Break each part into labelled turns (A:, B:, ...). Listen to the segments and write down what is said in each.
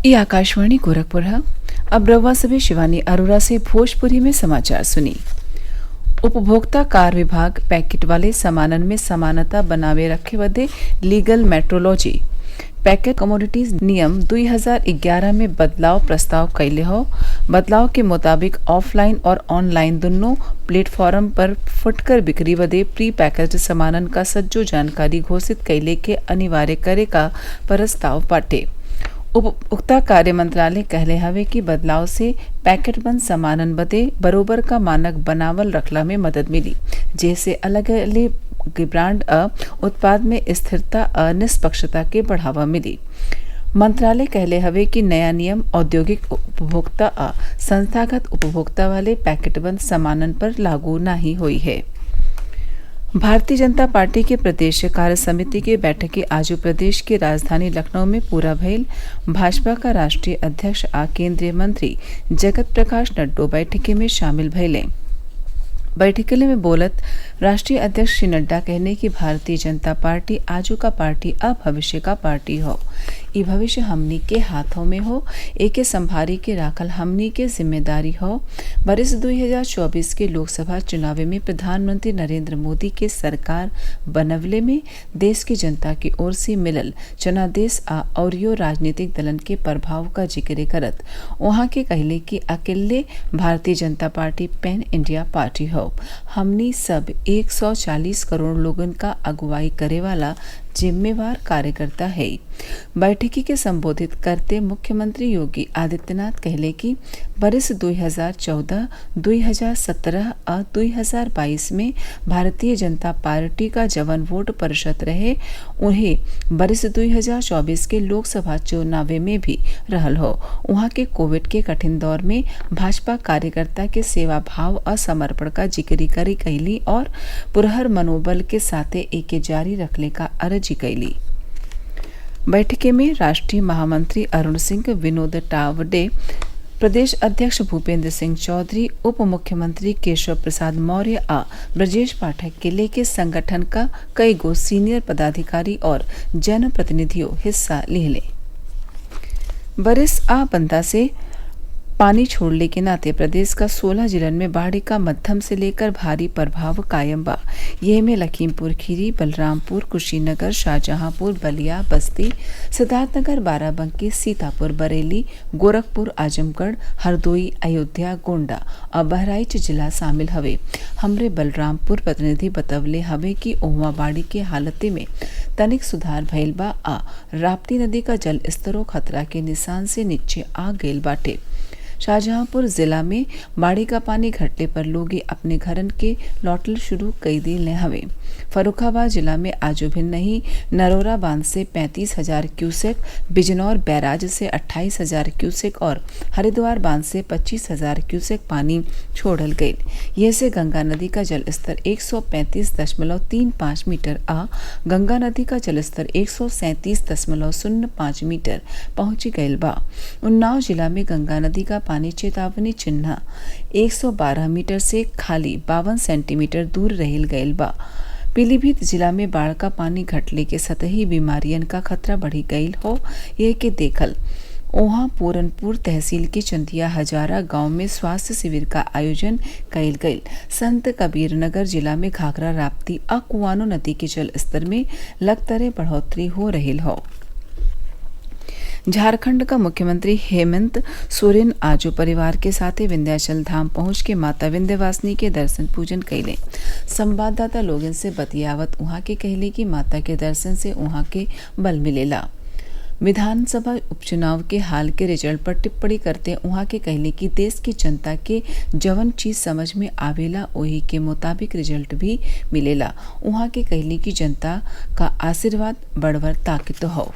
A: ये आकाशवाणी गोरखपुर है। अब रउआ सभी शिवानी अरोरा से भोजपुरी में समाचार सुनी। उपभोक्ता कार्य विभाग पैकेट वाले सामानन में समानता बनावे रखे बदे लीगल मेट्रोलॉजी पैकेट कमोडिटीज नियम 2011 में बदलाव प्रस्ताव कैले हो। बदलाव के मुताबिक ऑफलाइन और ऑनलाइन दोनों प्लेटफॉर्म पर फुटकर बिक्री बदे प्री पैकेज सामानन का सज्जो जानकारी घोषित कैले के अनिवार्य करे का प्रस्ताव बाटे। उपभोक्ता कार्य मंत्रालय कहले हवे कि बदलाव से पैकेट बंद सामानन बदे बरोबर का मानक बनावल रखला में मदद मिली, जैसे अलग अलग ब्रांड उत्पाद में स्थिरता निष्पक्षता के बढ़ावा मिली। मंत्रालय कहले हवे कि नया नियम औद्योगिक उपभोक्ता संस्थागत उपभोक्ता वाले पैकेट बंद सामानन पर लागू नहीं हुई है। भारतीय जनता पार्टी के प्रदेश कार्य समिति की बैठक आज प्रदेश की राजधानी लखनऊ में पूरा भइल। भाजपा का राष्ट्रीय अध्यक्ष केंद्रीय मंत्री जगत प्रकाश नड्डा बैठक में शामिल भइले। बैठक में बोलत राष्ट्रीय अध्यक्ष श्री नड्डा कहने कि भारतीय जनता पार्टी आजू का पार्टी अब भविष्य का पार्टी हो। ई भविष्य हमनी के हाथों में हो, एके संभारी के राखल हमनी के जिम्मेदारी हो। बरिस 2024 के लोकसभा चुनाव में प्रधानमंत्री नरेंद्र मोदी के सरकार बनवले में देश की जनता की ओर से मिलल जनादेश और यो राजनीतिक दलन के प्रभाव का जिक्र करत वहां के कहले कि अकेले Bharatiya Janata party pan India party हो। हमनी सब 140 करोड़ लोगन का अगुवाई करे वाला जिम्मेवार कार्यकर्ता है। बैठकी के संबोधित करते मुख्यमंत्री योगी आदित्यनाथ कहले कि बरिस 2014, 2017 और 2022 में भारतीय जनता पार्टी का जवन वोट प्रतिशत रहे उन्हें बरिस 2024 के लोकसभा चुनाव में भी रहल हो। वहां के कोविड के कठिन दौर में भाजपा कार्यकर्ता के सेवा भाव और समर्पण का जिक्र करी कैली और पुरहर मनोबल के साथे एके जारी रखने का अर्जी कैली। बैठक में राष्ट्रीय महामंत्री अरुण सिंह, विनोद तावडे, प्रदेश अध्यक्ष भूपेंद्र सिंह चौधरी, उप मुख्यमंत्री केशव प्रसाद मौर्य ब्रजेश पाठक के लेके संगठन का कई गो सीनियर पदाधिकारी और जनप्रतिनिधियों हिस्सा लिहले। बरिस बंदा से पानी छोड़ने के नाते प्रदेश का 16 जिलन में बाढ़ का मध्यम से लेकर भारी प्रभाव कायम बा। ये में लखीमपुर खीरी, बलरामपुर, कुशीनगर, शाहजहांपुर, बलिया, बस्ती, सिद्धार्थनगर, बाराबंकी, सीतापुर, बरेली, गोरखपुर, आजमगढ़, हरदोई, अयोध्या, गोंडा और बहराइच जिला शामिल हवे। हमरे बलरामपुर प्रतिनिधि बतवले हवे कि ओहवा बाढ़ के हालत में तनिक सुधार भइल बा राप्ती नदी का जल स्तरों खतरा के निशान से नीचे आ गइल बाटे। शाहजहांपुर जिला में बाढ़ का पानी घटने पर लोग अपने घरन के लौटल शुरू कई दिल हवे। फर्रुखाबाद जिला में आजो भी नहीं नरोरा बांध से 35,000 क्यूसेक, बिजनौर बैराज से 28,000 क्यूसेक और हरिद्वार बांध से 25,000 क्यूसेक पानी छोड़ल गये। यह से गंगा नदी का जलस्तर 135.35 मीटर गंगा नदी का जलस्तर 137.05 मीटर पहुंची गयल बा। उन्नाव जिला में गंगा नदी का पानी चेतावनी चिन्ह 112 मीटर से खाली 52 सेंटीमीटर दूर रहल गयल बा। पीलीभीत जिला में बाढ़ का पानी घटले के सतही बीमारियन का खतरा बढ़ी गयल हो। यह के देखल ओहा पूरनपुर तहसील के चंदिया हजारा गांव में स्वास्थ्य शिविर का आयोजन कयल गयल। संत कबीर नगर जिला में घाघरा, राप्ती और कुआनो नदी के जल स्तर में लगातार बढ़ोतरी हो रही हो। झारखंड का मुख्यमंत्री हेमंत सोरेन आज परिवार के साथ विंध्याचल धाम पहुंच के माता विंध्यवासिनी के दर्शन पूजन कैले। संवाददाता लोगन से बतियावत उहाँ के कहले कि माता के दर्शन से उहाँ के बल मिलेला। विधानसभा उपचुनाव के हाल के रिजल्ट पर टिप्पणी करते उहाँ के कहले कि देश की जनता के जवन चीज समझ में आवेला वही के मुताबिक रिजल्ट भी मिलेला। उहाँ के कहले कि जनता का आशीर्वाद बड़वर ताकत हो।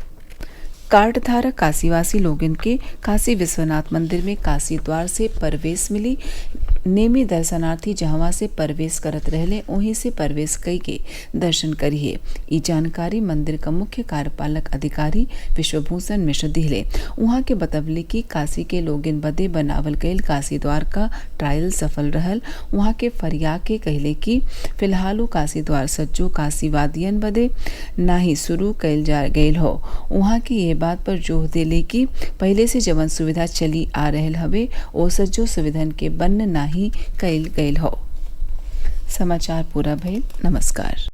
A: कार्ड धारक काशीवासी लोगन के काशी विश्वनाथ मंदिर में काशी द्वार से प्रवेश मिली। नेमी दर्शनार्थी जहवा से प्रवेश करत रहले वहीं से प्रवेश कई के दर्शन करिए। ई जानकारी मंदिर का मुख्य कार्यपालक अधिकारी विश्वभूषण मिश्र दिले। वहां के बतवले कि काशी के लोगिन बदे बनावल गईल काशी द्वार का ट्रायल सफल रहल। वहां के फरिया के कहले कि फिलहाल काशी द्वार सज्जो काशीवादियन बदे नाही शुरू कईल जा गईल हो। वहां की ये बात पर जोर देले कि पहले से जवन सुविधा चली आ रहल हवे ओ सज्जो सुविधन के बन्न नाही कईल गईल हो। समाचार पूरा भइल। नमस्कार।